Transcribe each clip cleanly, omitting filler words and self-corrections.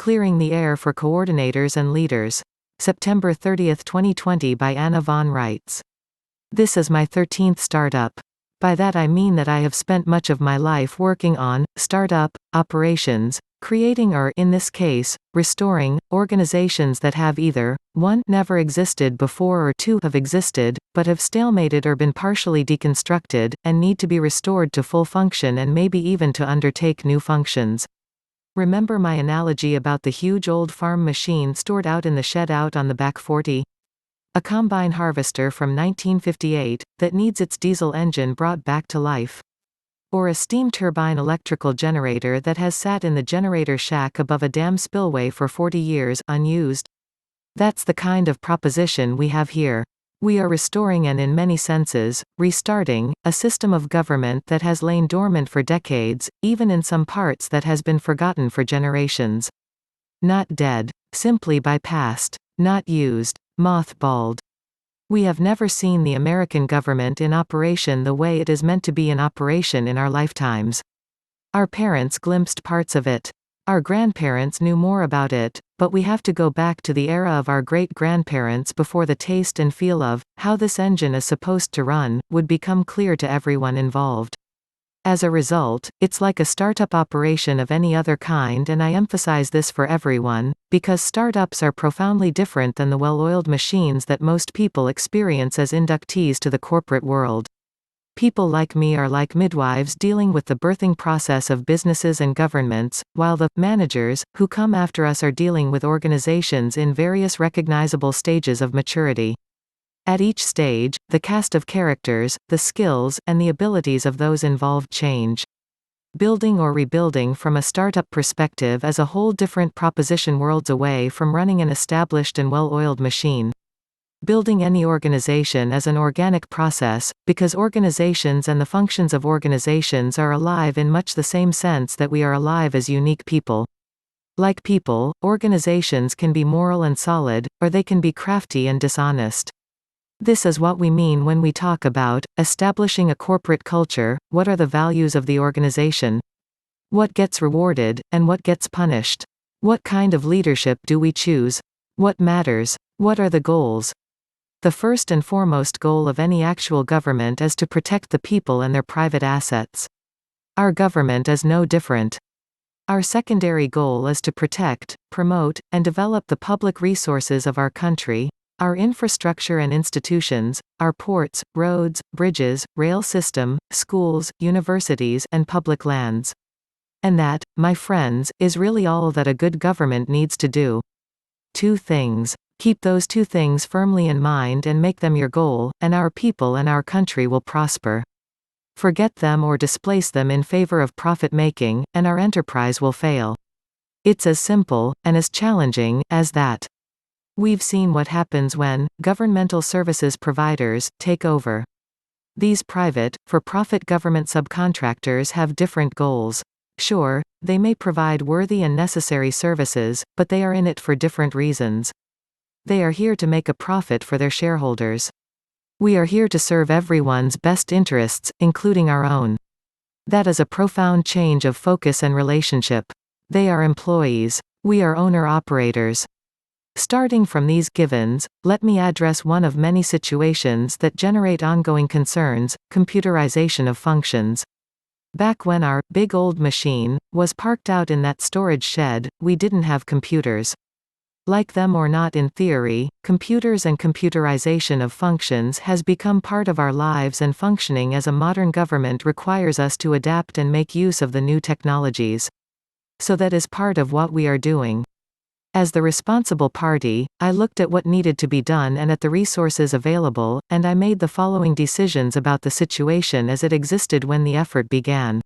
Clearing the Air for Coordinators and Leaders. September 30, 2020 by Anna von Reitz. This is my 13th startup. By that I mean that I have spent much of my life working on startup operations, creating or, in this case, restoring organizations that have either 1. Never existed before, or 2. Have existed, but have stalemated or been partially deconstructed, and need to be restored to full function and maybe even to undertake new functions. Remember my analogy about the huge old farm machine stored out in the shed out on the back 40? A combine harvester from 1958, that needs its diesel engine brought back to life. Or a steam turbine electrical generator that has sat in the generator shack above a dam spillway for 40 years, unused. That's the kind of proposition we have here. We are restoring and, in many senses, restarting, a system of government that has lain dormant for decades, even in some parts that has been forgotten for generations. Not dead. Simply bypassed. Not used. Moth-balled. We have never seen the American government in operation the way it is meant to be in operation in our lifetimes. Our parents glimpsed parts of it. Our grandparents knew more about it, but we have to go back to the era of our great-grandparents before the taste and feel of how this engine is supposed to run would become clear to everyone involved. As a result, it's like a startup operation of any other kind, and I emphasize this for everyone, because startups are profoundly different than the well-oiled machines that most people experience as inductees to the corporate world. People like me are like midwives dealing with the birthing process of businesses and governments, while the managers who come after us are dealing with organizations in various recognizable stages of maturity. At each stage, the cast of characters, the skills, and the abilities of those involved change. Building or rebuilding from a startup perspective is a whole different proposition, worlds away from running an established and well-oiled machine. Building any organization is an organic process, because organizations and the functions of organizations are alive in much the same sense that we are alive as unique people. Like people, organizations can be moral and solid, or they can be crafty and dishonest. This is what we mean when we talk about establishing a corporate culture. What are the values of the organization? What gets rewarded, and what gets punished? What kind of leadership do we choose? What matters? What are the goals? The first and foremost goal of any actual government is to protect the people and their private assets. Our government is no different. Our secondary goal is to protect, promote, and develop the public resources of our country, our infrastructure and institutions, our ports, roads, bridges, rail system, schools, universities, and public lands. And that, my friends, is really all that a good government needs to do. 2 things. Keep those 2 things firmly in mind and make them your goal, and our people and our country will prosper. Forget them or displace them in favor of profit-making, and our enterprise will fail. It's as simple, and as challenging, as that. We've seen what happens when governmental services providers take over. These private, for-profit government subcontractors have different goals. Sure, they may provide worthy and necessary services, but they are in it for different reasons. They are here to make a profit for their shareholders. We are here to serve everyone's best interests, including our own. That is a profound change of focus and relationship. They are employees. We are owner-operators. Starting from these givens, let me address one of many situations that generate ongoing concerns: computerization of functions. Back when our big old machine was parked out in that storage shed, we didn't have computers. Like them or not, in theory, computers and computerization of functions has become part of our lives, and functioning as a modern government requires us to adapt and make use of the new technologies. So that is part of what we are doing. As the responsible party, I looked at what needed to be done and at the resources available, and I made the following decisions about the situation as it existed when the effort began.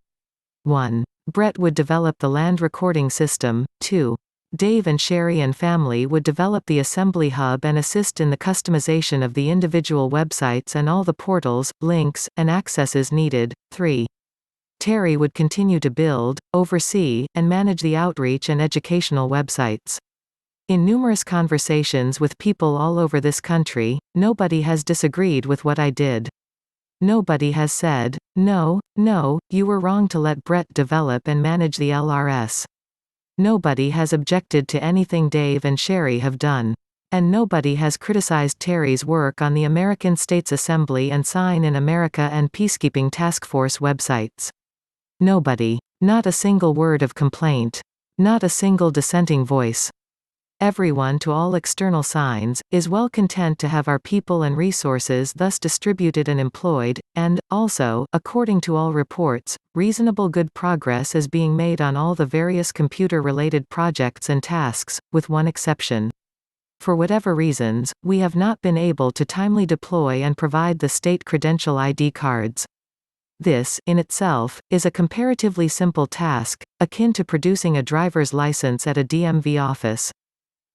1. Brett would develop the land recording system. 2. Dave and Sherry and family would develop the assembly hub and assist in the customization of the individual websites and all the portals, links, and accesses needed. 3. Terry would continue to build, oversee, and manage the outreach and educational websites. In numerous conversations with people all over this country, nobody has disagreed with what I did. Nobody has said, no, you were wrong to let Brett develop and manage the LRS. Nobody has objected to anything Dave and Sherry have done. And nobody has criticized Terry's work on the American States Assembly and Sign in America and Peacekeeping Task Force websites. Nobody. Not a single word of complaint. Not a single dissenting voice. Everyone, to all external signs, is well content to have our people and resources thus distributed and employed, and, also, according to all reports, reasonable good progress is being made on all the various computer-related projects and tasks, with one exception. For whatever reasons, we have not been able to timely deploy and provide the state credential ID cards. This, in itself, is a comparatively simple task, akin to producing a driver's license at a DMV office.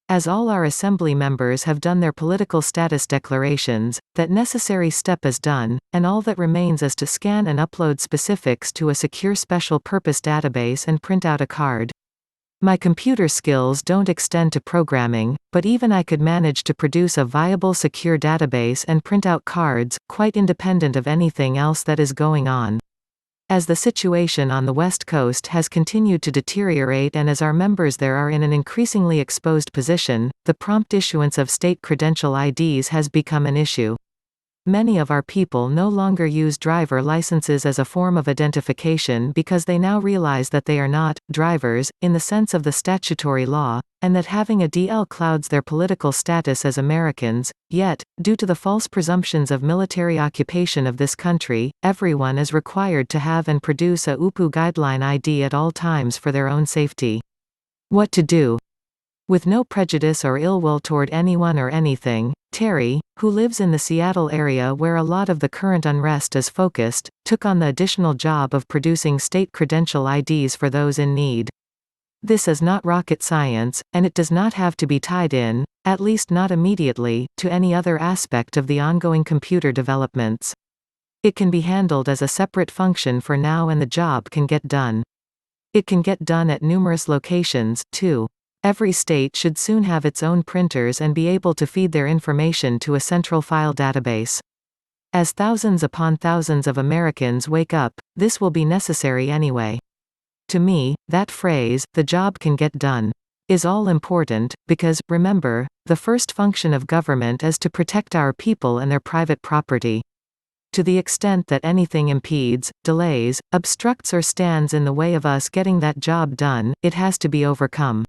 As all our assembly members have done their political status declarations, that necessary step is done, and all that remains is to scan and upload specifics to a secure special purpose database and print out a card. My computer skills don't extend to programming, but even I could manage to produce a viable secure database and print out cards, quite independent of anything else that is going on. As the situation on the West Coast has continued to deteriorate and as our members there are in an increasingly exposed position, the prompt issuance of state credential IDs has become an issue. Many of our people no longer use driver licenses as a form of identification because they now realize that they are not drivers, in the sense of the statutory law, and that having a DL clouds their political status as Americans. Yet, due to the false presumptions of military occupation of this country, everyone is required to have and produce a UPU guideline ID at all times for their own safety. What to do? With no prejudice or ill will toward anyone or anything, Terry, who lives in the Seattle area where a lot of the current unrest is focused, took on the additional job of producing state credential IDs for those in need. This is not rocket science, and it does not have to be tied in, at least not immediately, to any other aspect of the ongoing computer developments. It can be handled as a separate function for now and the job can get done. It can get done at numerous locations, too. Every state should soon have its own printers and be able to feed their information to a central file database. As thousands upon thousands of Americans wake up, this will be necessary anyway. To me, that phrase, "the job can get done," is all important, because, remember, the first function of government is to protect our people and their private property. To the extent that anything impedes, delays, obstructs or stands in the way of us getting that job done, it has to be overcome.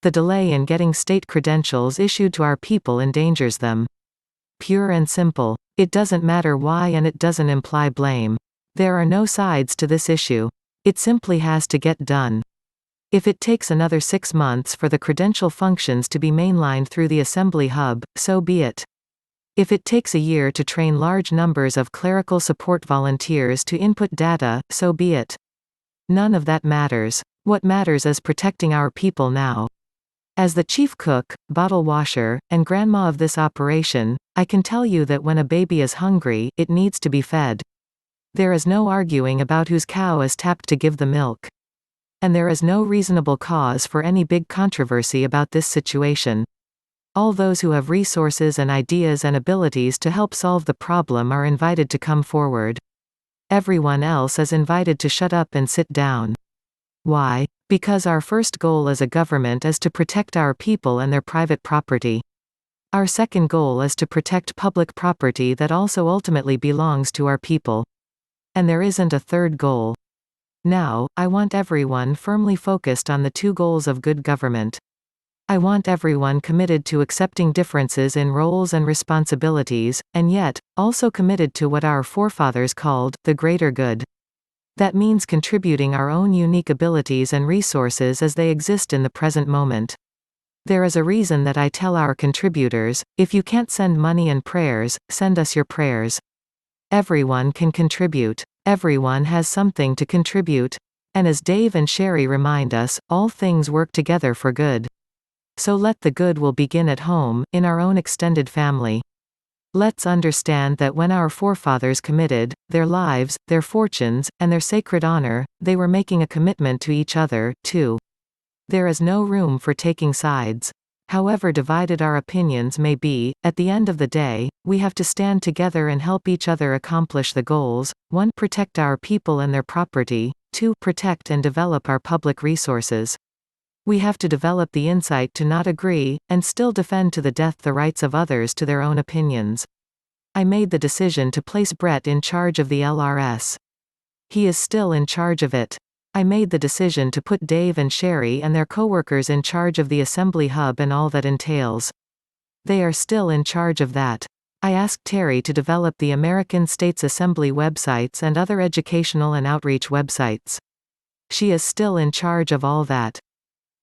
The delay in getting state credentials issued to our people endangers them. Pure and simple. It doesn't matter why and it doesn't imply blame. There are no sides to this issue. It simply has to get done. If it takes another 6 months for the credential functions to be mainlined through the assembly hub, so be it. If it takes a year to train large numbers of clerical support volunteers to input data, so be it. None of that matters. What matters is protecting our people now. As the chief cook, bottle washer, and grandma of this operation, I can tell you that when a baby is hungry, it needs to be fed. There is no arguing about whose cow is tapped to give the milk. And there is no reasonable cause for any big controversy about this situation. All those who have resources and ideas and abilities to help solve the problem are invited to come forward. Everyone else is invited to shut up and sit down. Why? Because our first goal as a government is to protect our people and their private property. Our second goal is to protect public property that also ultimately belongs to our people. And there isn't a third goal. Now, I want everyone firmly focused on the two goals of good government. I want everyone committed to accepting differences in roles and responsibilities, and yet, also committed to what our forefathers called the greater good. That means contributing our own unique abilities and resources as they exist in the present moment. There is a reason that I tell our contributors, if you can't send money and prayers, send us your prayers. Everyone can contribute. Everyone has something to contribute. And as Dave and Sherry remind us, all things work together for good. So let the good will begin at home, in our own extended family. Let's understand that when our forefathers committed their lives, their fortunes, and their sacred honor, they were making a commitment to each other, too. There is no room for taking sides. However divided our opinions may be, at the end of the day, we have to stand together and help each other accomplish the goals: 1. Protect our people and their property, 2. Protect and develop our public resources. We have to develop the insight to not agree, and still defend to the death the rights of others to their own opinions. I made the decision to place Brett in charge of the LRS. He is still in charge of it. I made the decision to put Dave and Sherry and their coworkers in charge of the assembly hub and all that entails. They are still in charge of that. I asked Terry to develop the American States Assembly websites and other educational and outreach websites. She is still in charge of all that.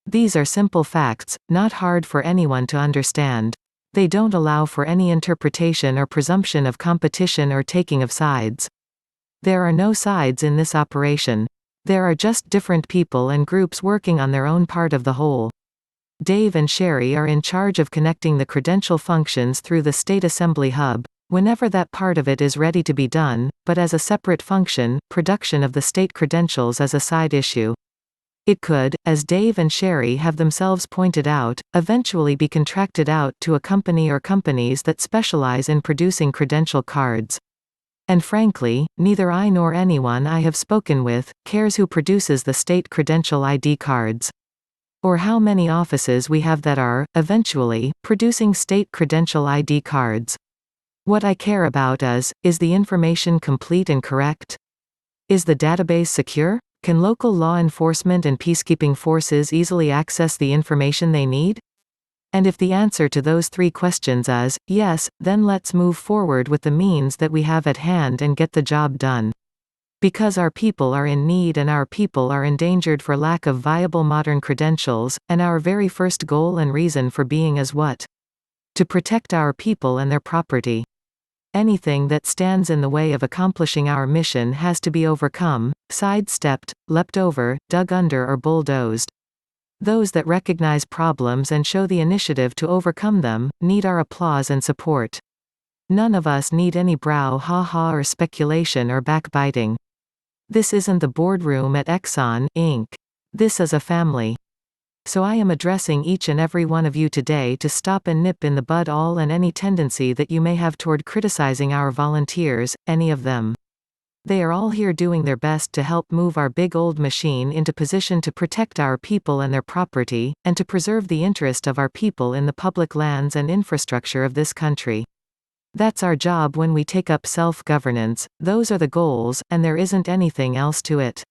These are simple facts, not hard for anyone to understand. They don't allow for any interpretation or presumption of competition or taking of sides. There are no sides in this operation. There are just different people and groups working on their own part of the whole. Dave and Sherry are in charge of connecting the credential functions through the State Assembly Hub, whenever that part of it is ready to be done, but as a separate function, production of the state credentials is a side issue. It could, as Dave and Sherry have themselves pointed out, eventually be contracted out to a company or companies that specialize in producing credential cards. And frankly, neither I nor anyone I have spoken with cares who produces the state credential ID cards. Or how many offices we have that are, eventually, producing state credential ID cards. What I care about is the information complete and correct? Is the database secure? Can local law enforcement and peacekeeping forces easily access the information they need? And if the answer to those three questions is yes, then let's move forward with the means that we have at hand and get the job done. Because our people are in need and our people are endangered for lack of viable modern credentials, and our very first goal and reason for being is what? To protect our people and their property. Anything that stands in the way of accomplishing our mission has to be overcome, sidestepped, leapt over, dug under or bulldozed. Those that recognize problems and show the initiative to overcome them, need our applause and support. None of us need any brouhaha or speculation or backbiting. This isn't the boardroom at Exxon, Inc. This is a family. So I am addressing each and every one of you today to stop and nip in the bud all and any tendency that you may have toward criticizing our volunteers, any of them. They are all here doing their best to help move our big old machine into position to protect our people and their property, and to preserve the interest of our people in the public lands and infrastructure of this country. That's our job when we take up self-governance, those are the goals, and there isn't anything else to it.